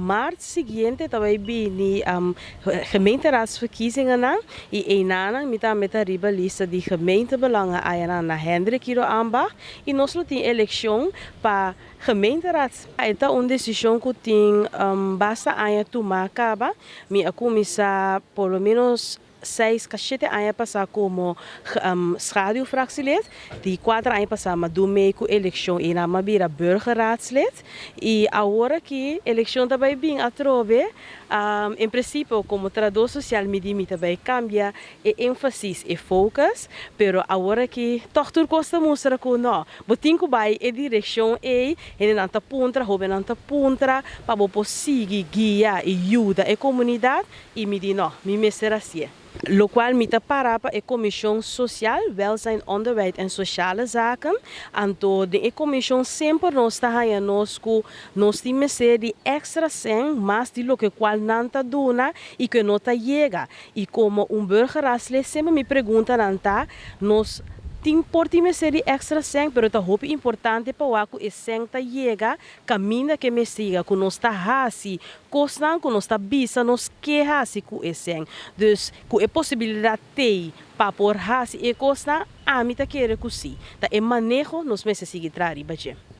maart seguinte também bini gemeenteraadsverkiezingen na e enana mita met a riba lista de gemeentebelangen ayana na Hendrik hier Ambach e nós tem eleição para gemeenteraads. Então uma decisão que tem basta aya tomar acaba me a começar pelo menos 6 a 7 anos passar como schaduwfractielid. Die 4 anos passar maar doe mee com eleição e na mabira burgerraadslid. E agora que eleição também bem atrove, em princípio como traduz social media também cambia e ênfase e focus, pero agora que tortur costa mostra que não, botin que vai e direção e não tá puntra, hobe não tá puntra, para bo seguir guia e ajuda a comunidade e me diz não, me será assim. Lo qual me para para a Comissão Social, Welzijn, Onderwijs en Sociale Zaken. Anto de comissão sempre nos está aí nós temos de extra sem, mas de lo que qual não está dona e que não está chega. E como burgerraadslid sempre me pergunta nanta, nos importa me ser extra sem, pero tá hope importante para o sem tá chega, caminha que me siga, que nós tá hasi, costan que nós tá bisa, nós que hasi com sem. Dus com a possibilidade tem para por hasi e costan, a mim tá querer que sim. Tá e manejo nós me seguir trari, baje.